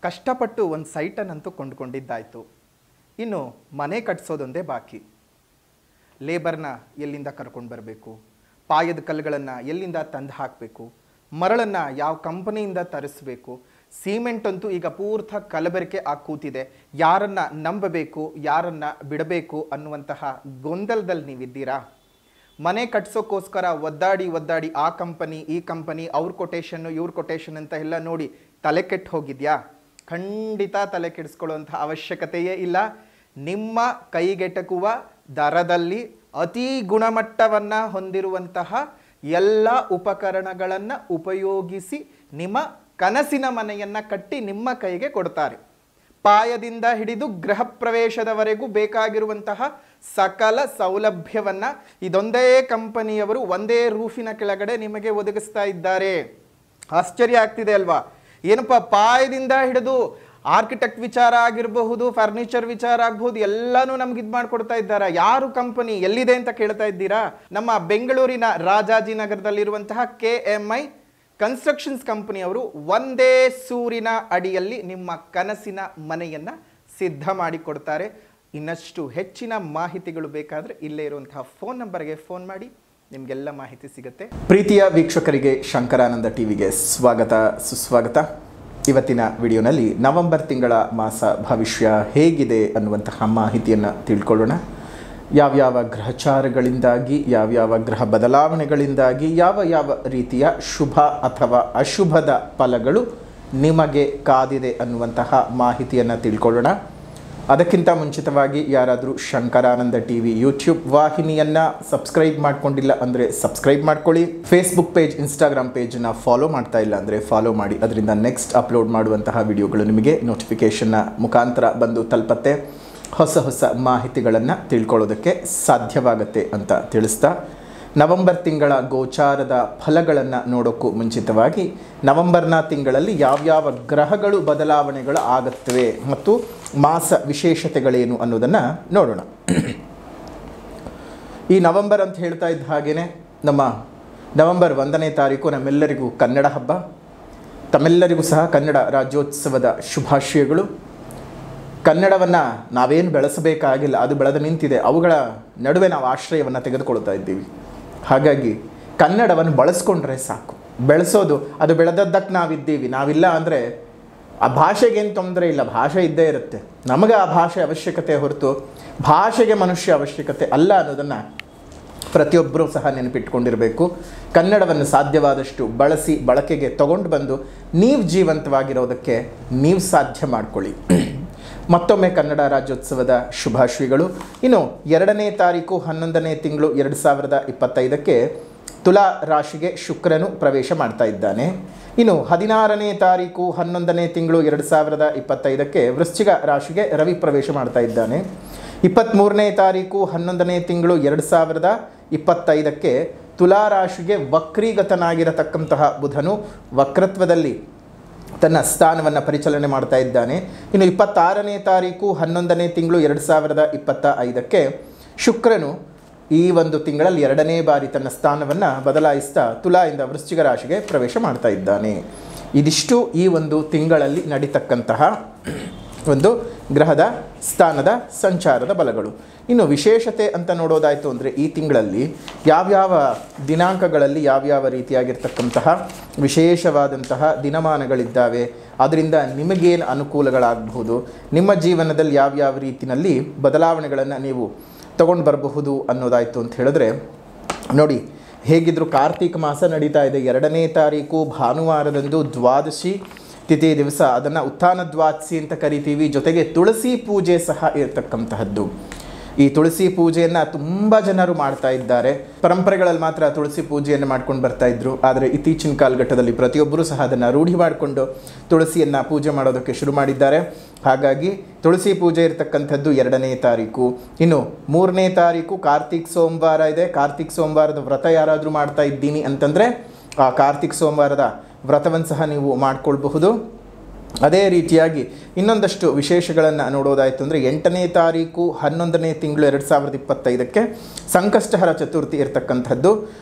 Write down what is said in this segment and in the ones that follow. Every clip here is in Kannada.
ಕಷ್ಟಪಟ್ಟು ಒಂದು ಸೈಟನ್ನಂತೂ ಕೊಂಡ್ಕೊಂಡಿದ್ದಾಯಿತು. ಇನ್ನು ಮನೆ ಕಟ್ಸೋದೊಂದೇ ಬಾಕಿ. ಲೇಬರ್ನ ಎಲ್ಲಿಂದ ಕರ್ಕೊಂಡು ಬರಬೇಕು, ಪಾಯದ ಕಲ್ಲುಗಳನ್ನು ಎಲ್ಲಿಂದ ತಂದು ಹಾಕಬೇಕು, ಮರಳನ್ನು ಯಾವ ಕಂಪನಿಯಿಂದ ತರಿಸಬೇಕು, ಸಿಮೆಂಟ್ ಅಂತೂ ಈಗ ಪೂರ್ಥ ಕಲಬೆರಕೆ ಆಗಿ ಕೂತಿದೆ. ಯಾರನ್ನು ನಂಬಬೇಕು, ಯಾರನ್ನು ಬಿಡಬೇಕು ಅನ್ನುವಂತಹ ಗೊಂದಲದಲ್ಲಿ ನೀವಿದ್ದೀರಾ? ಮನೆ ಕಟ್ಸೋಕ್ಕೋಸ್ಕರ ಒದ್ದಾಡಿ ಆ ಕಂಪನಿ ಈ ಕಂಪನಿ ಅವ್ರ ಕೊಟೇಶನ್ನು ಇವ್ರ ಕೊಟೇಶನ್ ಅಂತ ಎಲ್ಲ ನೋಡಿ ತಲೆ ಕೆಟ್ಟು ಹೋಗಿದ್ಯಾ? ಖಂಡಿತ ತಲೆ ಕೆಡಿಸ್ಕೊಳ್ಳುವಂಥ ಅವಶ್ಯಕತೆಯೇ ಇಲ್ಲ. ನಿಮ್ಮ ಕೈಗೆಟಕುವ ದರದಲ್ಲಿ ಅತಿ ಗುಣಮಟ್ಟವನ್ನು ಹೊಂದಿರುವಂತಹ ಎಲ್ಲ ಉಪಕರಣಗಳನ್ನು ಉಪಯೋಗಿಸಿ ನಿಮ್ಮ ಕನಸಿನ ಮನೆಯನ್ನು ಕಟ್ಟಿ ನಿಮ್ಮ ಕೈಗೆ ಕೊಡ್ತಾರೆ. ಪಾಯದಿಂದ ಹಿಡಿದು ಗೃಹ ಪ್ರವೇಶದವರೆಗೂ ಬೇಕಾಗಿರುವಂತಹ ಸಕಲ ಸೌಲಭ್ಯವನ್ನು ಇದೊಂದೇ ಕಂಪನಿಯವರು ಒಂದೇ ರೂಫಿನ ಕೆಳಗಡೆ ನಿಮಗೆ ಒದಗಿಸ್ತಾ ಇದ್ದಾರೆ. ಆಶ್ಚರ್ಯ ಆಗ್ತಿದೆ ಅಲ್ವಾ? ಏನಪ್ಪ, ಪಾಯದಿಂದ ಹಿಡಿದು ಆರ್ಕಿಟೆಕ್ಟ್ ವಿಚಾರ ಆಗಿರಬಹುದು, ಫರ್ನಿಚರ್ ವಿಚಾರ ಆಗಬಹುದು, ಎಲ್ಲನೂ ನಮ್ಗೆ ಇದು ಮಾಡಿಕೊಡ್ತಾ ಇದ್ದಾರೆ. ಯಾರು ಕಂಪನಿ, ಎಲ್ಲಿದೆ ಅಂತ ಕೇಳ್ತಾ ಇದ್ದೀರಾ? ನಮ್ಮ ಬೆಂಗಳೂರಿನ ರಾಜಾಜಿನಗರದಲ್ಲಿರುವಂತಹ KMI ಕನ್ಸ್ಟ್ರಕ್ಷನ್ಸ್ ಕಂಪನಿಯವರು ಒಂದೇ ಸೂರಿನ ಅಡಿಯಲ್ಲಿ ನಿಮ್ಮ ಕನಸಿನ ಮನೆಯನ್ನು ಸಿದ್ಧ ಮಾಡಿಕೊಡ್ತಾರೆ. ಇನ್ನಷ್ಟು ಹೆಚ್ಚಿನ ಮಾಹಿತಿಗಳು ಬೇಕಾದರೆ ಇಲ್ಲೇ ಇರುವಂತಹ ಫೋನ್ ನಂಬರ್ಗೆ ಫೋನ್ ಮಾಡಿ, ನಿಮಗೆಲ್ಲ ಮಾಹಿತಿ ಸಿಗುತ್ತೆ. ಪ್ರೀತಿಯ ವೀಕ್ಷಕರಿಗೆ ಶಂಕರಾನಂದ ಟಿವಿಗೆ ಸ್ವಾಗತ ಸುಸ್ವಾಗತ. ಇವತ್ತಿನ ವಿಡಿಯೋನಲ್ಲಿ ನವೆಂಬರ್ ತಿಂಗಳ ಮಾಸ ಭವಿಷ್ಯ ಹೇಗಿದೆ ಅನ್ನುವಂತಹ ಮಾಹಿತಿಯನ್ನು ತಿಳ್ಕೊಳ್ಳೋಣ. ಯಾವ್ಯಾವ ಗ್ರಹಚಾರಗಳಿಂದಾಗಿ, ಯಾವ್ಯಾವ ಗ್ರಹ ಬದಲಾವಣೆಗಳಿಂದಾಗಿ ಯಾವ ರೀತಿಯ ಶುಭ ಅಥವಾ ಅಶುಭದ ಫಲಗಳು ನಿಮಗೆ ಕಾದಿದೆ ಅನ್ನುವಂತಹ ಮಾಹಿತಿಯನ್ನು ತಿಳ್ಕೊಳ್ಳೋಣ. ಅದಕ್ಕಿಂತ ಮುಂಚಿತವಾಗಿ ಯಾರಾದರೂ ಶಂಕರಾನಂದ ಟಿವಿ ಯೂಟ್ಯೂಬ್ ವಾಹಿನಿಯನ್ನು ಸಬ್ಸ್ಕ್ರೈಬ್ ಮಾಡ್ಕೊಂಡಿಲ್ಲ ಅಂದರೆ ಸಬ್ಸ್ಕ್ರೈಬ್ ಮಾಡ್ಕೊಳ್ಳಿ. ಫೇಸ್ಬುಕ್ ಪೇಜ್, ಇನ್ಸ್ಟಾಗ್ರಾಮ್ ಪೇಜನ್ನು ಫಾಲೋ ಮಾಡ್ತಾ ಇಲ್ಲ ಅಂದರೆ ಫಾಲೋ ಮಾಡಿ. ಅದರಿಂದ ನೆಕ್ಸ್ಟ್ ಅಪ್ಲೋಡ್ ಮಾಡುವಂತಹ ವಿಡಿಯೋಗಳು ನಿಮಗೆ ನೋಟಿಫಿಕೇಷನ್ನ ಮುಖಾಂತರ ಬಂದು ತಲುಪತ್ತೆ. ಹೊಸ ಮಾಹಿತಿಗಳನ್ನು ತಿಳ್ಕೊಳ್ಳೋದಕ್ಕೆ ಸಾಧ್ಯವಾಗುತ್ತೆ ಅಂತ ತಿಳಿಸ್ತಾ, ನವೆಂಬರ್ ತಿಂಗಳ ಗೋಚಾರದ ಫಲಗಳನ್ನು ನೋಡೋಕ್ಕೂ ಮುಂಚಿತವಾಗಿ ನವೆಂಬರ್ನ ತಿಂಗಳಲ್ಲಿ ಯಾವ್ಯಾವ ಗ್ರಹಗಳು ಬದಲಾವಣೆಗಳು ಆಗುತ್ತವೆ ಮತ್ತು ಮಾಸ ವಿಶೇಷತೆಗಳೇನು ಅನ್ನೋದನ್ನು ನೋಡೋಣ. ಈ ನವೆಂಬರ್ ಅಂತ ಹೇಳ್ತಾ ಇದ್ದ ಹಾಗೆಯೇ ನಮ್ಮ ನವೆಂಬರ್ 1ನೇ ತಾರೀಕು ನಮ್ಮೆಲ್ಲರಿಗೂ ಕನ್ನಡ ಹಬ್ಬ. ತಮ್ಮೆಲ್ಲರಿಗೂ ಸಹ ಕನ್ನಡ ರಾಜ್ಯೋತ್ಸವದ ಶುಭಾಶಯಗಳು. ಕನ್ನಡವನ್ನು ನಾವೇನು ಬೆಳೆಸಬೇಕಾಗಿಲ್ಲ, ಅದು ಬೆಳೆದು ನಿಂತಿದೆ. ಅವುಗಳ ನಡುವೆ ನಾವು ಆಶ್ರಯವನ್ನು ತೆಗೆದುಕೊಳ್ತಾ ಇದ್ದೀವಿ. ಹಾಗಾಗಿ ಕನ್ನಡವನ್ನು ಬಳಸ್ಕೊಂಡ್ರೆ ಸಾಕು. ಬೆಳೆಸೋದು, ಅದು ಬೆಳೆದದ್ದಕ್ಕೆ ನಾವಿದ್ದೀವಿ. ನಾವಿಲ್ಲ ಅಂದರೆ ಆ ಭಾಷೆಗೇನು ತೊಂದರೆ ಇಲ್ಲ, ಭಾಷೆ ಇದ್ದೇ ಇರುತ್ತೆ. ನಮಗೆ ಆ ಭಾಷೆ ಅವಶ್ಯಕತೆ ಹೊರತು ಭಾಷೆಗೆ ಮನುಷ್ಯ ಅವಶ್ಯಕತೆ ಅಲ್ಲ ಅನ್ನೋದನ್ನು ಪ್ರತಿಯೊಬ್ಬರೂ ಸಹ ನೆನಪಿಟ್ಕೊಂಡಿರಬೇಕು. ಕನ್ನಡವನ್ನು ಸಾಧ್ಯವಾದಷ್ಟು ಬಳಸಿ ಬಳಕೆಗೆ ತಗೊಂಡು ಬಂದು ನೀವು ಜೀವಂತವಾಗಿರೋದಕ್ಕೆ ನೀವು ಸಾಧ್ಯ ಮಾಡಿಕೊಳ್ಳಿ. ಮತ್ತೊಮ್ಮೆ ಕನ್ನಡ ರಾಜ್ಯೋತ್ಸವದ ಶುಭಾಶಯಗಳು. ಇನ್ನು 2ನೇ ತಾರೀಕು 11ನೇ ತಿಂಗಳು 2025ಕ್ಕೆ ತುಲಾ ರಾಶಿಗೆ ಶುಕ್ರನು ಪ್ರವೇಶ ಮಾಡ್ತಾ ಇದ್ದಾನೆ. ಇನ್ನು 16ನೇ ತಾರೀಕು 11ನೇ ತಿಂಗಳು 2025ಕ್ಕೆ ವೃಶ್ಚಿಕ ರಾಶಿಗೆ ರವಿ ಪ್ರವೇಶ ಮಾಡ್ತಾ ಇದ್ದಾನೆ. 23ನೇ ತಾರೀಕು 11ನೇ ತಿಂಗಳು 2025ಕ್ಕೆ ತುಲಾ ರಾಶಿಗೆ ವಕ್ರೀಗತನಾಗಿರತಕ್ಕಂತಹ ಬುಧನು ವಕ್ರತ್ವದಲ್ಲಿ ತನ್ನ ಸ್ಥಾನವನ್ನು ಪರಿಚಲನೆ ಮಾಡ್ತಾ ಇದ್ದಾನೆ. ಇನ್ನು 26ನೇ ತಾರೀಕು 11ನೇ ತಿಂಗಳು 2025ಕ್ಕೆ ಶುಕ್ರನು ಈ ಒಂದು ತಿಂಗಳಲ್ಲಿ 2ನೇ ಬಾರಿ ತನ್ನ ಸ್ಥಾನವನ್ನು ಬದಲಾಯಿಸ್ತಾ ತುಲಾಯಿಂದ ವೃಶ್ಚಿಕ ರಾಶಿಗೆ ಪ್ರವೇಶ ಮಾಡ್ತಾ ಇದ್ದಾನೆ. ಇದಿಷ್ಟು ಈ ಒಂದು ತಿಂಗಳಲ್ಲಿ ನಡೀತಕ್ಕಂತಹ ಒಂದು ಗ್ರಹದ ಸ್ಥಾನದ ಸಂಚಾರದ ಬಲಗಳು. ಇನ್ನು ವಿಶೇಷತೆ ಅಂತ ನೋಡೋದಾಯಿತು ಅಂದರೆ ಈ ತಿಂಗಳಲ್ಲಿ ಯಾವ್ಯಾವ ದಿನಾಂಕಗಳಲ್ಲಿ ಯಾವ್ಯಾವ ರೀತಿಯಾಗಿರ್ತಕ್ಕಂತಹ ವಿಶೇಷವಾದಂತಹ ದಿನಮಾನಗಳಿದ್ದಾವೆ, ಅದರಿಂದ ನಿಮಗೇನು ಅನುಕೂಲಗಳಾಗಬಹುದು, ನಿಮ್ಮ ಜೀವನದಲ್ಲಿ ಯಾವ್ಯಾವ ರೀತಿಯಲ್ಲಿ ಬದಲಾವಣೆಗಳನ್ನು ನೀವು ತಗೊಂಡು ಬರಬಹುದು ಅನ್ನೋದಾಯಿತು ಅಂತ ಹೇಳಿದ್ರೆ ನೋಡಿ. ಹೇಗಿದ್ದರೂ ಕಾರ್ತಿಕ ಮಾಸ ನಡೀತಾ ಇದೆ. 2ನೇ ತಾರೀಕು ಭಾನುವಾರದಂದು ದ್ವಾದಶಿ ತಿಥಿ ದಿವಸ, ಅದನ್ನು ಉತ್ಥಾನ ದ್ವಾದಶಿ ಅಂತ ಕರಿತೀವಿ. ಜೊತೆಗೆ ತುಳಸಿ ಪೂಜೆ ಸಹ ಇರತಕ್ಕಂತಹದ್ದು. ಈ ತುಳಸಿ ಪೂಜೆಯನ್ನು ತುಂಬ ಜನರು ಮಾಡ್ತಾ ಇದ್ದಾರೆ. ಪರಂಪರೆಗಳಲ್ಲಿ ಮಾತ್ರ ತುಳಸಿ ಪೂಜೆಯನ್ನು ಮಾಡ್ಕೊಂಡು ಬರ್ತಾ ಇದ್ರು. ಆದರೆ ಇತ್ತೀಚಿನ ಕಾಲಘಟ್ಟದಲ್ಲಿ ಪ್ರತಿಯೊಬ್ಬರೂ ಸಹ ಅದನ್ನು ರೂಢಿ ಮಾಡಿಕೊಂಡು ತುಳಸಿಯನ್ನು ಪೂಜೆ ಮಾಡೋದಕ್ಕೆ ಶುರು ಮಾಡಿದ್ದಾರೆ. ಹಾಗಾಗಿ ತುಳಸಿ ಪೂಜೆ ಇರತಕ್ಕಂಥದ್ದು 2ನೇ ತಾರೀಕು. ಇನ್ನು 3ನೇ ತಾರೀಕು ಕಾರ್ತಿಕ್ ಸೋಮವಾರ ಇದೆ. ಕಾರ್ತಿಕ್ ಸೋಮವಾರದ ವ್ರತ ಯಾರಾದರೂ ಮಾಡ್ತಾ ಇದ್ದೀನಿ ಅಂತಂದರೆ ಆ ಕಾರ್ತಿಕ್ ಸೋಮವಾರದ ವ್ರತವನ್ನು ಸಹ ನೀವು ಮಾಡಿಕೊಳ್ಬಹುದು. ಅದೇ ರೀತಿಯಾಗಿ ಇನ್ನೊಂದಷ್ಟು ವಿಶೇಷಗಳನ್ನು ನೋಡೋದಾಯಿತು ಅಂದರೆ 8ನೇ ತಾರೀಕು 11ನೇ ತಿಂಗಳು 2025ಕ್ಕೆ ಸಂಕಷ್ಟಹರ ಚತುರ್ಥಿ ಇರತಕ್ಕಂಥದ್ದು.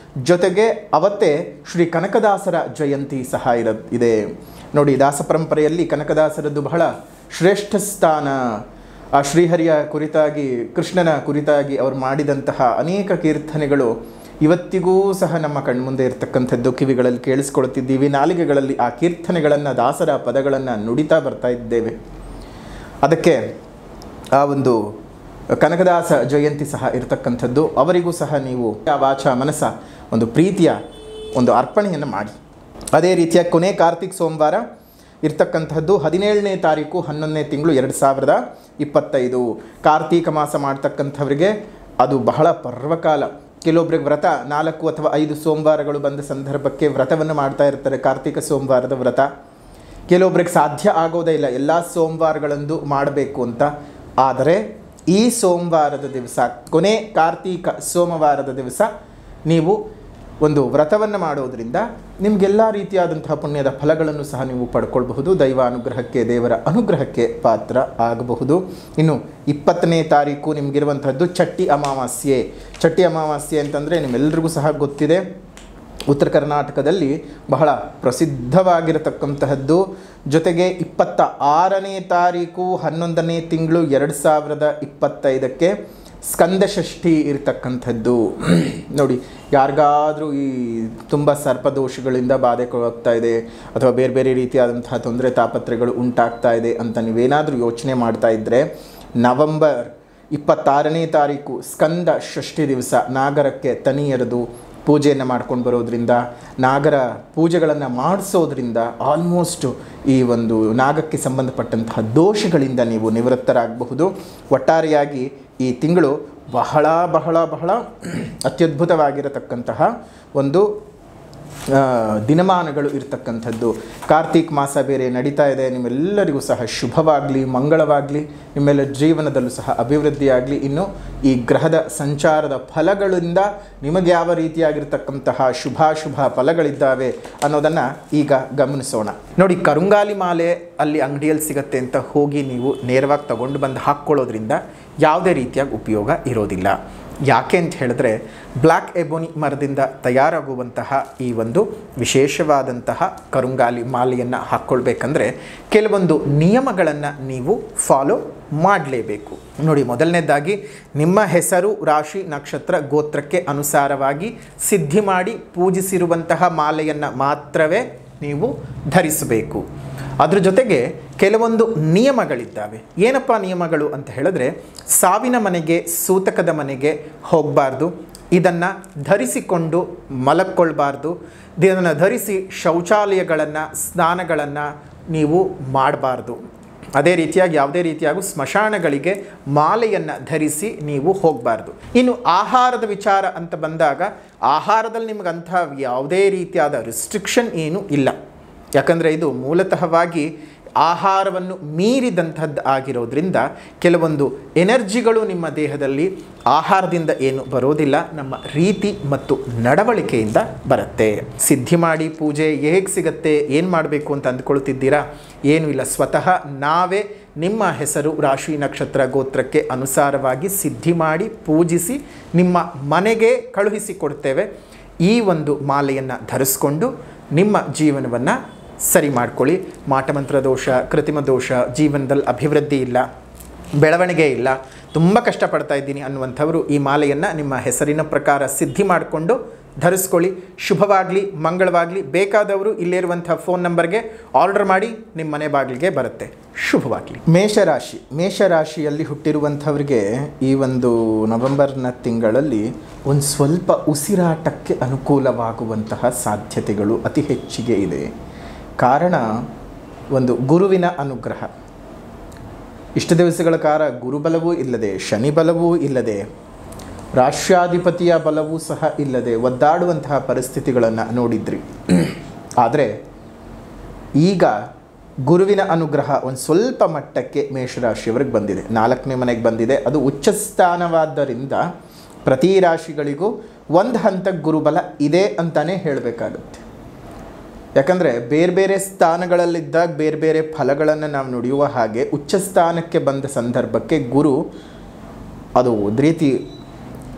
ಜೊತೆಗೆ ಅವತ್ತೇ ಶ್ರೀ ಕನಕದಾಸರ ಜಯಂತಿ ಸಹ ಇದೆ. ನೋಡಿ, ದಾಸ ಪರಂಪರೆಯಲ್ಲಿ ಕನಕದಾಸರದ್ದು ಬಹಳ ಶ್ರೇಷ್ಠ ಸ್ಥಾನ. ಆ ಶ್ರೀಹರಿಯ ಕುರಿತಾಗಿ, ಕೃಷ್ಣನ ಕುರಿತಾಗಿ ಅವರು ಮಾಡಿದಂತಹ ಅನೇಕ ಕೀರ್ತನೆಗಳು ಇವತ್ತಿಗೂ ಸಹ ನಮ್ಮ ಕಣ್ಮುಂದೆ ಇರತಕ್ಕಂಥದ್ದು, ಕಿವಿಗಳಲ್ಲಿ ಕೇಳಿಸ್ಕೊಳ್ತಿದ್ದೀವಿ. ನಾಲಿಗೆಗಳಲ್ಲಿ ಆ ಕೀರ್ತನೆಗಳನ್ನು, ದಾಸರ ಪದಗಳನ್ನು ನುಡಿತಾ ಬರ್ತಾ ಇದ್ದೇವೆ. ಅದಕ್ಕೆ ಆ ಒಂದು ಕನಕದಾಸ ಜಯಂತಿ ಸಹ ಇರತಕ್ಕಂಥದ್ದು. ಅವರಿಗೂ ಸಹ ನೀವು ಆ ವಾಚ ಮನಸ ಒಂದು ಪ್ರೀತಿಯ ಒಂದು ಅರ್ಪಣೆಯನ್ನು ಮಾಡಿ. ಅದೇ ರೀತಿಯ ಕೊನೆ ಕಾರ್ತಿಕ್ ಸೋಮವಾರ ಇರ್ತಕ್ಕಂಥದ್ದು 17ನೇ ತಾರೀಕು 11ನೇ ತಿಂಗಳು 2025. ಕಾರ್ತೀಕ ಮಾಸ ಮಾಡ್ತಕ್ಕಂಥವ್ರಿಗೆ ಅದು ಬಹಳ ಪರ್ವಕಾಲ. ಕೆಲವೊಬ್ಬರಿಗೆ ವ್ರತ 4 ಅಥವಾ 5 ಸೋಮವಾರಗಳು ಬಂದ ಸಂದರ್ಭಕ್ಕೆ ವ್ರತವನ್ನು ಮಾಡ್ತಾ ಇರ್ತಾರೆ, ಕಾರ್ತೀಕ ಸೋಮವಾರದ ವ್ರತ. ಕೆಲವೊಬ್ಬರಿಗೆ ಸಾಧ್ಯ ಆಗೋದೇ ಇಲ್ಲ ಎಲ್ಲ ಸೋಮವಾರಗಳಂದು ಮಾಡಬೇಕು ಅಂತ. ಆದರೆ ಈ ಸೋಮವಾರದ ದಿವಸ, ಕೊನೆ ಕಾರ್ತೀಕ ಸೋಮವಾರದ ದಿವಸ ನೀವು ಒಂದು ವ್ರತವನ್ನು ಮಾಡೋದರಿಂದ ನಿಮಗೆಲ್ಲ ರೀತಿಯಾದಂತಹ ಪುಣ್ಯದ ಫಲಗಳನ್ನು ಸಹ ನೀವು ಪಡ್ಕೊಳ್ಬಹುದು. ದೈವ ಅನುಗ್ರಹಕ್ಕೆ, ದೇವರ ಅನುಗ್ರಹಕ್ಕೆ ಪಾತ್ರ ಆಗಬಹುದು. ಇನ್ನು 20ನೇ ತಾರೀಕು ನಿಮಗಿರುವಂಥದ್ದು ಚಟ್ಟಿ ಅಮಾವಾಸ್ಯೆ. ಚಟ್ಟಿ ಅಮಾವಾಸ್ಯೆ ಅಂತಂದರೆ ನಿಮ್ಮೆಲ್ಲರಿಗೂ ಸಹ ಗೊತ್ತಿದೆ, ಉತ್ತರ ಕರ್ನಾಟಕದಲ್ಲಿ ಬಹಳ ಪ್ರಸಿದ್ಧವಾಗಿರತಕ್ಕಂತಹದ್ದು. ಜೊತೆಗೆ 26ನೇ ತಾರೀಕು 11ನೇ ತಿಂಗಳು 2025ಕ್ಕೆ ಸ್ಕಂದಷಷ್ಠಿ ಇರತಕ್ಕಂಥದ್ದು. ನೋಡಿ, ಯಾರಿಗಾದರೂ ಈ ತುಂಬ ಸರ್ಪದೋಷಗಳಿಂದ ಬಾಧೆಗೊಳಗ್ತಾ ಇದೆ ಅಥವಾ ಬೇರೆ ಬೇರೆ ರೀತಿಯಾದಂತಹ ತೊಂದರೆ ತಾಪತ್ರೆಗಳು ಉಂಟಾಗ್ತಾ ಇದೆ ಅಂತ ನೀವೇನಾದರೂ ಯೋಚನೆ ಮಾಡ್ತಾ ಇದ್ದರೆ, ನವೆಂಬರ್ 26ನೇ ತಾರೀಕು ಸ್ಕಂದ ಷಷ್ಠಿ ದಿವಸ ನಾಗರಕ್ಕೆ ತನಿ ಎರೆದು ಪೂಜೆಯನ್ನು ಮಾಡ್ಕೊಂಡು ಬರೋದ್ರಿಂದ, ನಾಗರ ಪೂಜೆಗಳನ್ನು ಮಾಡಿಸೋದ್ರಿಂದ ಆಲ್ಮೋಸ್ಟ್ ಈ ಒಂದು ನಾಗಕ್ಕೆ ಸಂಬಂಧಪಟ್ಟಂತಹ ದೋಷಗಳಿಂದ ನೀವು ನಿವೃತ್ತರಾಗಬಹುದು. ಒಟ್ಟಾರೆಯಾಗಿ ಈ ತಿಂಗಳು ಬಹಳ ಬಹಳ ಬಹಳ ಅತ್ಯದ್ಭುತವಾಗಿರತಕ್ಕಂತಹ ಒಂದು ದಿನಮಾನಗಳು ಇರತಕ್ಕಂಥದ್ದು. ಕಾರ್ತೀಕ್ ಮಾಸ ಬೇರೆ ನಡೀತಾ ಇದೆ. ನಿಮ್ಮೆಲ್ಲರಿಗೂ ಸಹ ಶುಭವಾಗಲಿ, ಮಂಗಳವಾಗಲಿ, ನಿಮ್ಮೆಲ್ಲ ಜೀವನದಲ್ಲೂ ಸಹ ಅಭಿವೃದ್ಧಿಯಾಗಲಿ. ಇನ್ನು ಈ ಗ್ರಹದ ಸಂಚಾರದ ಫಲಗಳಿಂದ ನಿಮಗೆ ಯಾವ ರೀತಿಯಾಗಿರ್ತಕ್ಕಂತಹ ಶುಭಾಶುಭ ಫಲಗಳಿದ್ದಾವೆ ಅನ್ನೋದನ್ನು ಈಗ ಗಮನಿಸೋಣ. ನೋಡಿ, ಕರುಂಗಾಲಿ ಮಾಲೆ ಅಲ್ಲಿ ಅಂಗಡಿಯಲ್ಲಿ ಸಿಗುತ್ತೆ ಅಂತ ಹೋಗಿ ನೀವು ನೇರವಾಗಿ ತಗೊಂಡು ಬಂದು ಹಾಕ್ಕೊಳ್ಳೋದ್ರಿಂದ ಯಾವುದೇ ರೀತಿಯಾಗಿ ಉಪಯೋಗ ಇರೋದಿಲ್ಲ. ಯಾಕೆ ಅಂತ ಹೇಳಿದ್ರೆ, ಬ್ಲ್ಯಾಕ್ ಎಬೋನಿ ಮರದಿಂದ ತಯಾರಾಗುವಂತಹ ಈ ಒಂದು ವಿಶೇಷವಾದಂತಹ ಕರುಂಗಾಲಿ ಮಾಲೆಯನ್ನು ಹಾಕ್ಕೊಳ್ಬೇಕಂದ್ರೆ ಕೆಲವೊಂದು ನಿಯಮಗಳನ್ನು ನೀವು ಫಾಲೋ ಮಾಡಲೇಬೇಕು. ನೋಡಿ, ಮೊದಲನೇದಾಗಿ ನಿಮ್ಮ ಹೆಸರು, ರಾಶಿ, ನಕ್ಷತ್ರ, ಗೋತ್ರಕ್ಕೆ ಅನುಸಾರವಾಗಿ ಸಿದ್ಧಿ ಮಾಡಿ ಪೂಜಿಸಿರುವಂತಹ ಮಾಲೆಯನ್ನು ಮಾತ್ರವೇ ನೀವು ಧರಿಸಬೇಕು. ಅದ್ರ ಜೊತೆಗೆ ಕೆಲವೊಂದು ನಿಯಮಗಳಿದ್ದಾವೆ. ಏನಪ್ಪ ನಿಯಮಗಳು ಅಂತ ಹೇಳಿದ್ರೆ, ಸಾವಿನ ಮನೆಗೆ, ಸೂತಕದ ಮನೆಗೆ ಹೋಗಬಾರ್ದು, ಇದನ್ನು ಧರಿಸಿಕೊಂಡು ಮಲಕ್ಕೊಳ್ಬಾರ್ದು, ಇದನ್ನು ಧರಿಸಿ ಶೌಚಾಲಯಗಳನ್ನು, ಸ್ನಾನಗಳನ್ನು ನೀವು ಮಾಡಬಾರ್ದು. ಅದೇ ರೀತಿಯಾಗಿ ಯಾವುದೇ ರೀತಿಯಾಗಿ ಸ್ಮಶಾನಗಳಿಗೆ ಮಾಲೆಯನ್ನು ಧರಿಸಿ ನೀವು ಹೋಗಬಾರ್ದು. ಇನ್ನು ಆಹಾರದ ವಿಚಾರ ಅಂತ ಬಂದಾಗ, ಆಹಾರದಲ್ಲಿ ನಿಮಗಂಥ ಯಾವುದೇ ರೀತಿಯಾದ ರಿಸ್ಟ್ರಿಕ್ಷನ್ ಏನೂ ಇಲ್ಲ. ಯಾಕಂದರೆ ಇದು ಮೂಲತಃವಾಗಿ ಆಹಾರವನ್ನು ಮೀರಿದಂಥದ್ದು ಆಗಿರೋದ್ರಿಂದ ಕೆಲವೊಂದು ಎನರ್ಜಿಗಳು ನಿಮ್ಮ ದೇಹದಲ್ಲಿ ಆಹಾರದಿಂದ ಏನು ಬರೋದಿಲ್ಲ, ನಮ್ಮ ರೀತಿ ಮತ್ತು ನಡವಳಿಕೆಯಿಂದ ಬರುತ್ತೆ. ಸಿದ್ಧಿ ಮಾಡಿ ಪೂಜೆ ಹೇಗೆ ಸಿಗುತ್ತೆ, ಏನು ಮಾಡಬೇಕು ಅಂತ ಅಂದ್ಕೊಳ್ತಿದ್ದೀರಾ? ಏನೂ ಇಲ್ಲ, ಸ್ವತಃ ನಾವೇ ನಿಮ್ಮ ಹೆಸರು, ರಾಶಿ, ನಕ್ಷತ್ರ, ಗೋತ್ರಕ್ಕೆ ಅನುಸಾರವಾಗಿ ಸಿದ್ಧಿ ಮಾಡಿ ಪೂಜಿಸಿ ನಿಮ್ಮ ಮನೆಗೆ ಕಳುಹಿಸಿಕೊಡ್ತೇವೆ. ಈ ಒಂದು ಮಾಲೆಯನ್ನು ಧರಿಸ್ಕೊಂಡು ನಿಮ್ಮ ಜೀವನವನ್ನು ಸರಿ ಮಾಡ್ಕೊಳ್ಳಿ. ಮಾಟಮಂತ್ರ ದೋಷ, ಕೃತಿಮ ದೋಷ, ಜೀವನದಲ್ಲಿ ಅಭಿವೃದ್ಧಿ ಇಲ್ಲ, ಬೆಳವಣಿಗೆ ಇಲ್ಲ, ತುಂಬ ಕಷ್ಟಪಡ್ತಾ ಇದ್ದೀನಿ ಅನ್ನುವಂಥವರು ಈ ಮಾಲೆಯನ್ನು ನಿಮ್ಮ ಹೆಸರಿನ ಪ್ರಕಾರ ಸಿದ್ಧಿ ಮಾಡಿಕೊಂಡು ಧರಿಸ್ಕೊಳ್ಳಿ. ಶುಭವಾಗಲಿ, ಮಂಗಳವಾಗಲಿ. ಬೇಕಾದವರು ಇಲ್ಲಿರುವಂಥ ಫೋನ್ ನಂಬರ್ಗೆ ಆರ್ಡರ್ ಮಾಡಿ ನಿಮ್ಮ ಮನೆ ಬಾಗಿಲಿಗೆ ಬರುತ್ತೆ. ಶುಭವಾಗಲಿ. ಮೇಷರಾಶಿ. ಮೇಷರಾಶಿಯಲ್ಲಿ ಹುಟ್ಟಿರುವಂಥವ್ರಿಗೆ ಈ ಒಂದು ನವೆಂಬರ್ನ ತಿಂಗಳಲ್ಲಿ ಒಂದು ಸ್ವಲ್ಪ ಉಸಿರಾಟಕ್ಕೆ ಅನುಕೂಲವಾಗುವಂತಹ ಸಾಧ್ಯತೆಗಳು ಅತಿ ಹೆಚ್ಚಿಗೆ ಇದೆ. ಕಾರಣ ಒಂದು ಗುರುವಿನ ಅನುಗ್ರಹ. ಇಷ್ಟು ದಿವಸಗಳ ಕಾಲ ಗುರುಬಲವೂ ಇಲ್ಲದೆ, ಶನಿ ಬಲವೂ ಇಲ್ಲದೆ, ರಾಷ್ಟ್ರಾಧಿಪತಿಯ ಬಲವೂ ಸಹ ಇಲ್ಲದೆ ಒದ್ದಾಡುವಂತಹ ಪರಿಸ್ಥಿತಿಗಳನ್ನು ನೋಡಿದ್ರಿ. ಆದರೆ ಈಗ ಗುರುವಿನ ಅನುಗ್ರಹ ಒಂದು ಸ್ವಲ್ಪ ಮಟ್ಟಕ್ಕೆ ಮೇಷರಾಶಿಯವರಿಗೆ ಬಂದಿದೆ. 4ನೇ ಮನೆಗೆ ಬಂದಿದೆ. ಅದು ಉಚ್ಚ ಸ್ಥಾನವಾದ್ದರಿಂದ ಪ್ರತಿ ರಾಶಿಗಳಿಗೂ ಒಂದು ಹಂತಕ್ಕೆ ಗುರುಬಲ ಇದೆ ಅಂತಲೇ ಹೇಳಬೇಕಾಗುತ್ತೆ. ಯಾಕಂದರೆ ಬೇರೆ ಬೇರೆ ಸ್ಥಾನಗಳಲ್ಲಿದ್ದಾಗ ಬೇರೆ ಬೇರೆ ಫಲಗಳನ್ನು ನಾವು ನುಡಿಯುವ ಹಾಗೆ ಉಚ್ಚ ಸ್ಥಾನಕ್ಕೆ ಬಂದ ಸಂದರ್ಭಕ್ಕೆ ಗುರು ಅದು ಒಂದು ರೀತಿ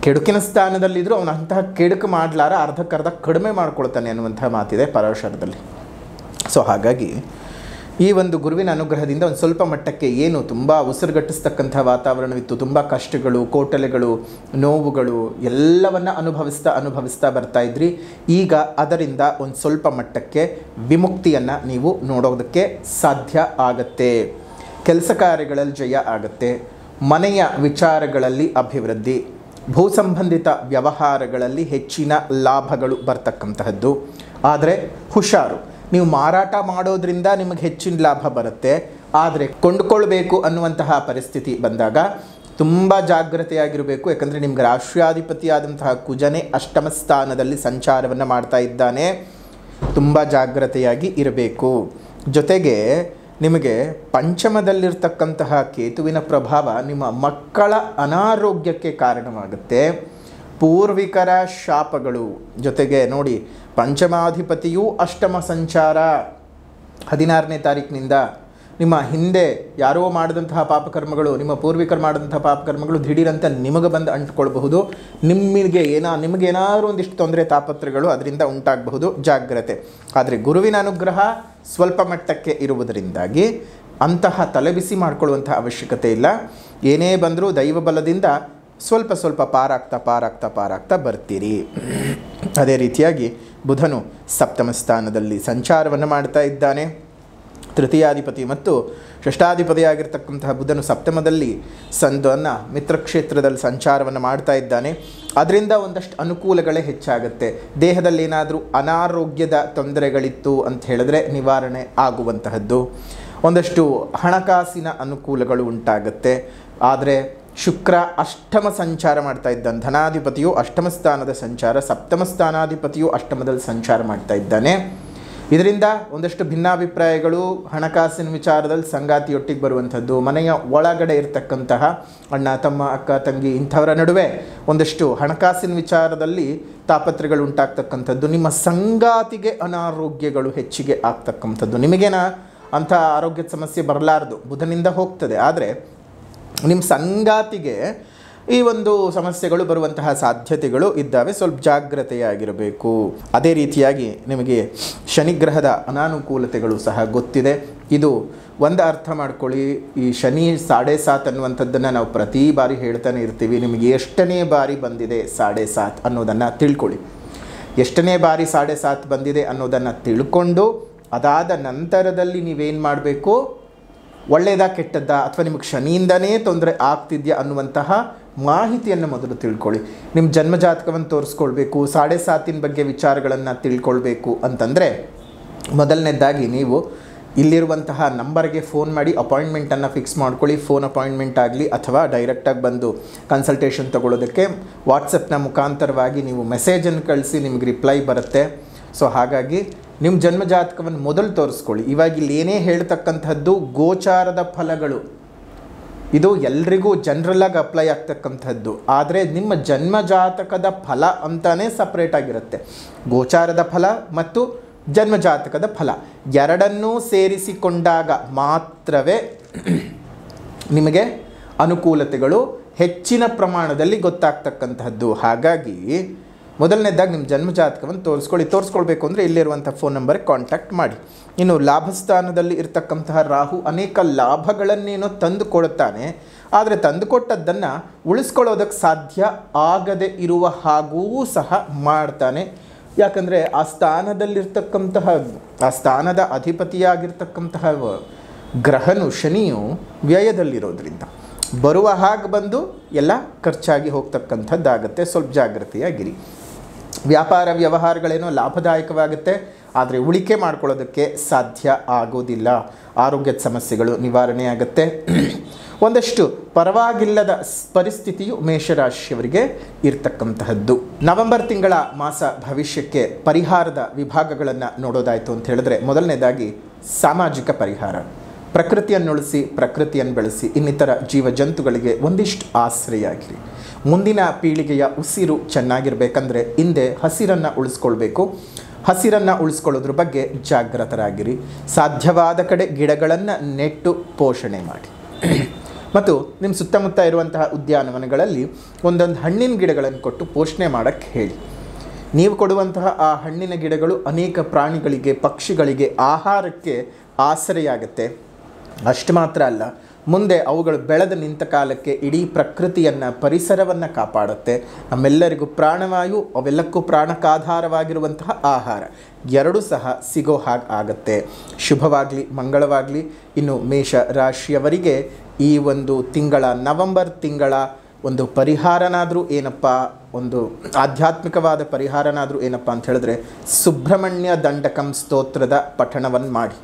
ಕೆಡುಕಿನ ಸ್ಥಾನದಲ್ಲಿದ್ದರೂ ಅವನು ಅಂತಹ ಕೆಡುಕು ಮಾಡಲಾರ ಅರ್ಧಕ್ಕರ್ಧ ಕಡಿಮೆ ಮಾಡ್ಕೊಳ್ತಾನೆ ಅನ್ನುವಂಥ ಮಾತಿದೆ ಪರಾಶರದಲ್ಲಿ. ಸೊ ಹಾಗಾಗಿ ಈ ಒಂದು ಗುರುವಿನ ಅನುಗ್ರಹದಿಂದ ಒಂದು ಸ್ವಲ್ಪ ಮಟ್ಟಕ್ಕೆ ಏನು ತುಂಬ ಉಸಿರುಗಟ್ಟಿಸ್ತಕ್ಕಂಥ ವಾತಾವರಣವಿತ್ತು, ತುಂಬ ಕಷ್ಟಗಳು, ಕೋಟಲೆಗಳು, ನೋವುಗಳು ಎಲ್ಲವನ್ನು ಅನುಭವಿಸ್ತಾ ಬರ್ತಾ ಇದ್ರಿ. ಈಗ ಅದರಿಂದ ಒಂದು ಸ್ವಲ್ಪ ಮಟ್ಟಕ್ಕೆ ವಿಮುಕ್ತಿಯನ್ನು ನೀವು ನೋಡೋದಕ್ಕೆ ಸಾಧ್ಯ ಆಗತ್ತೆ. ಕೆಲಸ ಕಾರ್ಯಗಳಲ್ಲಿ ಜಯ ಆಗತ್ತೆ. ಮನೆಯ ವಿಚಾರಗಳಲ್ಲಿ ಅಭಿವೃದ್ಧಿ, ಭೂ ಸಂಬಂಧಿತ ವ್ಯವಹಾರಗಳಲ್ಲಿ ಹೆಚ್ಚಿನ ಲಾಭಗಳು ಬರ್ತಕ್ಕಂತಹದ್ದು. ಆದರೆ ಹುಷಾರು, ನೀವು ಮಾರಾಟ ಮಾಡೋದ್ರಿಂದ ನಿಮಗೆ ಹೆಚ್ಚಿನ ಲಾಭ ಬರುತ್ತೆ. ಆದರೆ ಕೊಂಡುಕೊಳ್ಬೇಕು ಅನ್ನುವಂತಹ ಪರಿಸ್ಥಿತಿ ಬಂದಾಗ ತುಂಬ ಜಾಗ್ರತೆಯಾಗಿರಬೇಕು. ಯಾಕಂದರೆ ನಿಮ್ಗೆ ರಾಷ್ಟ್ರಾಧಿಪತಿಯಾದಂತಹ ಕುಜನೇ ಅಷ್ಟಮ ಸ್ಥಾನದಲ್ಲಿ ಸಂಚಾರವನ್ನು ಮಾಡ್ತಾ ಇದ್ದಾನೆ. ತುಂಬ ಜಾಗ್ರತೆಯಾಗಿ ಇರಬೇಕು. ಜೊತೆಗೆ ನಿಮಗೆ ಪಂಚಮದಲ್ಲಿರ್ತಕ್ಕಂತಹ ಕೇತುವಿನ ಪ್ರಭಾವ ನಿಮ್ಮ ಮಕ್ಕಳ ಅನಾರೋಗ್ಯಕ್ಕೆ ಕಾರಣವಾಗುತ್ತೆ. ಪೂರ್ವಿಕರ ಶಾಪಗಳು, ಜೊತೆಗೆ ನೋಡಿ ಪಂಚಮಾಧಿಪತಿಯೂ ಅಷ್ಟಮ ಸಂಚಾರ 16ನೇ ತಾರೀಕಿನಿಂದ ನಿಮ್ಮ ಹಿಂದೆ ಯಾರೋ ಮಾಡಿದಂತಹ ಪಾಪಕರ್ಮಗಳು, ನಿಮ್ಮ ಪೂರ್ವಿಕರು ಮಾಡಿದಂತಹ ಪಾಪಕರ್ಮಗಳು ದಿಢೀರಂತ ನಿಮಗೆ ಬಂದು ಅಂಟ್ಕೊಳ್ಬಹುದು. ನಿಮಗೇನಾದ್ರು ಒಂದಿಷ್ಟು ತೊಂದರೆ ತಾಪತ್ರಗಳು ಅದರಿಂದ ಉಂಟಾಗಬಹುದು. ಜಾಗ್ರತೆ. ಆದರೆ ಗುರುವಿನ ಅನುಗ್ರಹ ಸ್ವಲ್ಪ ಮಟ್ಟಕ್ಕೆ ಇರುವುದರಿಂದಾಗಿ ಅಂತಹ ತಲೆಬಿಸಿ ಮಾಡಿಕೊಳ್ಳುವಂಥ ಅವಶ್ಯಕತೆ ಇಲ್ಲ. ಏನೇ ಬಂದರೂ ದೈವ ಬಲದಿಂದ ಸ್ವಲ್ಪ ಪಾರಾಗ್ತಾ ಬರ್ತೀರಿ. ಅದೇ ರೀತಿಯಾಗಿ ಬುಧನು ಸಪ್ತಮ ಸ್ಥಾನದಲ್ಲಿ ಸಂಚಾರವನ್ನು ಮಾಡ್ತಾ ಇದ್ದಾನೆ. ತೃತೀಯಾಧಿಪತಿ ಮತ್ತು ಷಷ್ಠಾಧಿಪತಿಯಾಗಿರ್ತಕ್ಕಂತಹ ಬುಧನು ಸಪ್ತಮದಲ್ಲಿ ಮಿತ್ರಕ್ಷೇತ್ರದಲ್ಲಿ ಸಂಚಾರವನ್ನು ಮಾಡ್ತಾ ಇದ್ದಾನೆ. ಅದರಿಂದ ಒಂದಷ್ಟು ಅನುಕೂಲಗಳೇ ಹೆಚ್ಚಾಗುತ್ತೆ. ದೇಹದಲ್ಲಿ ಏನಾದರೂ ಅನಾರೋಗ್ಯದ ತೊಂದರೆಗಳಿತ್ತು ಅಂತ ಹೇಳಿದ್ರೆ ನಿವಾರಣೆ ಆಗುವಂತಹದ್ದು. ಒಂದಷ್ಟು ಹಣಕಾಸಿನ ಅನುಕೂಲಗಳು ಉಂಟಾಗುತ್ತೆ. ಆದರೆ ಶುಕ್ರ ಅಷ್ಟಮ ಸಂಚಾರ ಮಾಡ್ತಾ ಇದ್ದಾನೆ. ಧನಾಧಿಪತಿಯು ಅಷ್ಟಮ ಸ್ಥಾನದ ಸಂಚಾರ, ಸಪ್ತಮ ಸ್ಥಾನಾಧಿಪತಿಯು ಅಷ್ಟಮದಲ್ಲಿ ಸಂಚಾರ ಮಾಡ್ತಾ ಇದ್ದಾನೆ. ಇದರಿಂದ ಒಂದಷ್ಟು ಭಿನ್ನಾಭಿಪ್ರಾಯಗಳು, ಹಣಕಾಸಿನ ವಿಚಾರದಲ್ಲಿ ಸಂಗಾತಿಯೊಟ್ಟಿಗೆ ಬರುವಂಥದ್ದು, ಮನೆಯ ಒಳಗಡೆ ಇರತಕ್ಕಂತಹ ಅಣ್ಣ ತಮ್ಮ ಅಕ್ಕ ತಂಗಿ ಇಂಥವರ ನಡುವೆ ಒಂದಷ್ಟು ಹಣಕಾಸಿನ ವಿಚಾರದಲ್ಲಿ ತಾಪತ್ರೆಗಳು ಉಂಟಾಗ್ತಕ್ಕಂಥದ್ದು, ನಿಮ್ಮ ಸಂಗಾತಿಗೆ ಅನಾರೋಗ್ಯಗಳು ಹೆಚ್ಚಿಗೆ ಆಗ್ತಕ್ಕಂಥದ್ದು. ನಿಮಗೇನ ಅಂಥ ಆರೋಗ್ಯದ ಸಮಸ್ಯೆ ಬರಲಾರದು, ಬುಧನಿಂದ ಹೋಗ್ತದೆ. ಆದರೆ ನಿಮ್ಮ ಸಂಗಾತಿಗೆ ಈ ಒಂದು ಸಮಸ್ಯೆಗಳು ಬರುವಂತಹ ಸಾಧ್ಯತೆಗಳು ಇದ್ದಾವೆ. ಸ್ವಲ್ಪ ಜಾಗ್ರತೆಯಾಗಿರಬೇಕು. ಅದೇ ರೀತಿಯಾಗಿ ನಿಮಗೆ ಶನಿಗ್ರಹದ ಅನಾನುಕೂಲತೆಗಳು ಸಹ ಗೊತ್ತಿದೆ. ಇದು ಒಂದು ಅರ್ಥ ಮಾಡ್ಕೊಳ್ಳಿ, ಈ ಶನಿ 7.5 ಅನ್ನುವಂಥದ್ದನ್ನು ನಾವು ಪ್ರತಿ ಬಾರಿ ಹೇಳ್ತಾನೆ ಇರ್ತೀವಿ. ನಿಮಗೆ ಎಷ್ಟನೇ ಬಾರಿ ಬಂದಿದೆ 7.5 ಅನ್ನೋದನ್ನು ತಿಳ್ಕೊಳ್ಳಿ. ಎಷ್ಟನೇ ಬಾರಿ 7.5 ಬಂದಿದೆ ಅನ್ನೋದನ್ನು ತಿಳ್ಕೊಂಡು ಅದಾದ ನಂತರದಲ್ಲಿ ನೀವೇನು ಮಾಡಬೇಕು, ಒಳ್ಳೆಯದಾ ಕೆಟ್ಟದ್ದಾ ಅಥವಾ ನಿಮಗೆ ಶನಿಯಿಂದನೇ ತೊಂದರೆ ಆಗ್ತಿದೆಯಾ ಅನ್ನುವಂತಹ ಮಾಹಿತಿಯನ್ನು ಮೊದಲು ತಿಳ್ಕೊಳ್ಳಿ. ನಿಮ್ಮ ಜನ್ಮಜಾತಕವನ್ನು ತೋರಿಸ್ಕೊಳ್ಬೇಕು, 7.5 ಬಗ್ಗೆ ವಿಚಾರಗಳನ್ನು ತಿಳ್ಕೊಳ್ಬೇಕು ಅಂತಂದರೆ ಮೊದಲನೇದಾಗಿ ನೀವು ಇಲ್ಲಿರುವಂತಹ ನಂಬರ್ಗೆ ಫೋನ್ ಮಾಡಿ ಅಪಾಯಿಂಟ್ಮೆಂಟನ್ನು ಫಿಕ್ಸ್ ಮಾಡ್ಕೊಳ್ಳಿ. ಫೋನ್ ಅಪಾಯಿಂಟ್ಮೆಂಟ್ ಆಗಲಿ ಅಥವಾ ಡೈರೆಕ್ಟಾಗಿ ಬಂದು ಕನ್ಸಲ್ಟೇಷನ್ ತಗೊಳ್ಳೋದಕ್ಕೆ ವಾಟ್ಸಪ್ನ ಮುಖಾಂತರವಾಗಿ ನೀವು ಮೆಸೇಜನ್ನು ಕಳಿಸಿ, ನಿಮಗೆ ರಿಪ್ಲೈ ಬರುತ್ತೆ. ಸೊ ಹಾಗಾಗಿ ನಿಮ್ಮ ಜನ್ಮಜಾತಕವನ್ನು ಮೊದಲು ತೋರಿಸ್ಕೊಳ್ಳಿ. ಇವಾಗ ಇಲ್ಲಿ ಏನೇ ಹೇಳ್ತಕ್ಕಂಥದ್ದು ಗೋಚಾರದ ಫಲಗಳು, ಇದು ಎಲ್ರಿಗೂ ಜನರಲ್ಲಾಗಿ ಅಪ್ಲೈ ಆಗ್ತಕ್ಕಂಥದ್ದು. ಆದರೆ ನಿಮ್ಮ ಜನ್ಮಜಾತಕದ ಫಲ ಅಂತಲೇ ಸಪ್ರೇಟಾಗಿರುತ್ತೆ. ಗೋಚಾರದ ಫಲ ಮತ್ತು ಜನ್ಮಜಾತಕದ ಫಲ ಎರಡನ್ನೂ ಸೇರಿಸಿಕೊಂಡಾಗ ಮಾತ್ರವೇ ನಿಮಗೆ ಅನುಕೂಲತೆಗಳು ಹೆಚ್ಚಿನ ಪ್ರಮಾಣದಲ್ಲಿ ಗೊತ್ತಾಗ್ತಕ್ಕಂಥದ್ದು. ಹಾಗಾಗಿ ಮೊದಲನೇದಾಗಿ ನಿಮ್ಮ ಜನ್ಮಜಾತಕವನ್ನು ತೋರಿಸ್ಕೊಳ್ಬೇಕು ಅಂದರೆ ಇಲ್ಲಿರುವಂಥ ಫೋನ್ ನಂಬರ್ಗೆ ಕಾಂಟ್ಯಾಕ್ಟ್ ಮಾಡಿ. ಇನ್ನು ಲಾಭಸ್ಥಾನದಲ್ಲಿ ಇರತಕ್ಕಂತಹ ರಾಹು ಅನೇಕ ಲಾಭಗಳನ್ನೇನೋ ತಂದು ಕೊಡುತ್ತಾನೆ. ಆದರೆ ತಂದುಕೊಟ್ಟದ್ದನ್ನು ಉಳಿಸ್ಕೊಳ್ಳೋದಕ್ಕೆ ಸಾಧ್ಯ ಆಗದೆ ಇರುವ ಹಾಗೂ ಸಹ ಮಾಡ್ತಾನೆ. ಯಾಕಂದರೆ ಆ ಸ್ಥಾನದಲ್ಲಿರ್ತಕ್ಕಂತಹ ಆ ಸ್ಥಾನದ ಅಧಿಪತಿಯಾಗಿರ್ತಕ್ಕಂತಹ ಗ್ರಹನು ಶನಿಯು ವ್ಯಯದಲ್ಲಿರೋದ್ರಿಂದ ಬರುವ ಹಾಗೆ ಬಂದು ಎಲ್ಲ ಖರ್ಚಾಗಿ ಹೋಗ್ತಕ್ಕಂಥದ್ದಾಗತ್ತೆ. ಸ್ವಲ್ಪ ಜಾಗ್ರತೆಯಾಗಿರಿ. ವ್ಯಾಪಾರ ವ್ಯವಹಾರಗಳೇನೋ ಲಾಭದಾಯಕವಾಗುತ್ತೆ, ಆದರೆ ಉಳಿಕೆ ಮಾಡ್ಕೊಳ್ಳೋದಕ್ಕೆ ಸಾಧ್ಯ ಆಗೋದಿಲ್ಲ. ಆರೋಗ್ಯದ ಸಮಸ್ಯೆಗಳು ನಿವಾರಣೆ ಆಗುತ್ತೆ. ಒಂದಷ್ಟು ಪರವಾಗಿಲ್ಲದ ಪರಿಸ್ಥಿತಿಯು ಮೇಷರಾಶಿಯವರಿಗೆ ಇರ್ತಕ್ಕಂತಹದ್ದು. ನವೆಂಬರ್ ತಿಂಗಳ ಮಾಸ ಭವಿಷ್ಯಕ್ಕೆ ಪರಿಹಾರದ ವಿಭಾಗಗಳನ್ನು ನೋಡೋದಾಯಿತು ಅಂತ ಹೇಳಿದ್ರೆ, ಮೊದಲನೇದಾಗಿ ಸಾಮಾಜಿಕ ಪರಿಹಾರ. ಪ್ರಕೃತಿಯನ್ನು ಉಳಿಸಿ, ಪ್ರಕೃತಿಯನ್ನು ಬೆಳೆಸಿ, ಇನ್ನಿತರ ಜೀವಜಂತುಗಳಿಗೆ ಒಂದಿಷ್ಟು ಆಶ್ರಯ ಆಗಿರಿ. ಮುಂದಿನ ಪೀಳಿಗೆಯ ಉಸಿರು ಚೆನ್ನಾಗಿರಬೇಕಂದ್ರೆ ಹಿಂದೆ ಹಸಿರನ್ನು ಉಳಿಸ್ಕೊಳ್ಬೇಕು. ಹಸಿರನ್ನು ಉಳಿಸ್ಕೊಳ್ಳೋದ್ರ ಬಗ್ಗೆ ಜಾಗೃತರಾಗಿರಿ. ಸಾಧ್ಯವಾದ ಕಡೆ ಗಿಡಗಳನ್ನು ನೆಟ್ಟು ಪೋಷಣೆ ಮಾಡಿ. ಮತ್ತು ನಿಮ್ಮ ಸುತ್ತಮುತ್ತ ಇರುವಂತಹ ಉದ್ಯಾನವನಗಳಲ್ಲಿ ಒಂದೊಂದು ಹಣ್ಣಿನ ಗಿಡಗಳನ್ನು ಕೊಟ್ಟು ಪೋಷಣೆ ಮಾಡೋಕ್ಕೆ ಹೇಳಿ. ನೀವು ಕೊಡುವಂತಹ ಆ ಹಣ್ಣಿನ ಗಿಡಗಳು ಅನೇಕ ಪ್ರಾಣಿಗಳಿಗೆ, ಪಕ್ಷಿಗಳಿಗೆ ಆಹಾರಕ್ಕೆ ಆಸರೆಯಾಗುತ್ತೆ. ಅಷ್ಟು ಮಾತ್ರ ಅಲ್ಲ, ಮುಂದೆ ಅವುಗಳು ಬೆಳೆದು ನಿಂತ ಕಾಲಕ್ಕೆ ಇಡೀ ಪ್ರಕೃತಿಯನ್ನು, ಪರಿಸರವನ್ನು ಕಾಪಾಡುತ್ತೆ. ನಮ್ಮೆಲ್ಲರಿಗೂ ಪ್ರಾಣವಾಯು, ಅವೆಲ್ಲಕ್ಕೂ ಪ್ರಾಣಕ್ಕಾಧಾರವಾಗಿರುವಂತಹ ಆಹಾರ ಎರಡೂ ಸಹ ಸಿಗೋ ಹಾಗೆ ಆಗುತ್ತೆ. ಶುಭವಾಗಲಿ, ಮಂಗಳವಾಗಲಿ. ಇನ್ನು ಮೇಷ ರಾಶಿಯವರಿಗೆ ಈ ಒಂದು ತಿಂಗಳ, ನವೆಂಬರ್ ತಿಂಗಳ ಒಂದು ಪರಿಹಾರನಾದರೂ ಏನಪ್ಪ, ಒಂದು ಆಧ್ಯಾತ್ಮಿಕವಾದ ಪರಿಹಾರನಾದರೂ ಏನಪ್ಪ ಅಂತ ಹೇಳಿದ್ರೆ, ಸುಬ್ರಹ್ಮಣ್ಯ ದಂಡಕಂ ಸ್ತೋತ್ರದ ಪಠಣವನ್ನು ಮಾಡಿ.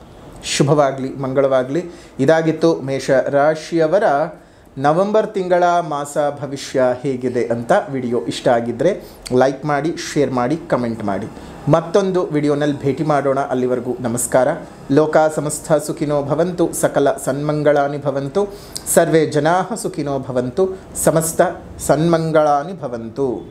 ಶುಭವಾಗಲಿ, ಮಂಗಳವಾಗಲಿ. ಇದಾಗಿತ್ತು ಮೇಷ ರಾಶಿಯವರ ನವೆಂಬರ್ ತಿಂಗಳ ಮಾಸ ಭವಿಷ್ಯ ಹೇಗಿದೆ ಅಂತ. ವಿಡಿಯೋ ಇಷ್ಟ ಆಗಿದ್ದರೆ ಲೈಕ್ ಮಾಡಿ, ಶೇರ್ ಮಾಡಿ, ಕಮೆಂಟ್ ಮಾಡಿ. ಮತ್ತೊಂದು ವಿಡಿಯೋನಲ್ಲಿ ಭೇಟಿ ಮಾಡೋಣ. ಅಲ್ಲಿವರೆಗೂ ನಮಸ್ಕಾರ. ಲೋಕ ಸಮಸ್ತ ಸುಖಿನೋ ಭವಂತು, ಸಕಲ ಸನ್ಮಂಗಳಾನಿ ಭವಂತು, ಸರ್ವೇ ಜನಾಃ ಸುಖಿನೋ ಭವಂತು, ಸಮಸ್ತ ಸನ್ಮಂಗಳಾನಿ ಭವಂತು.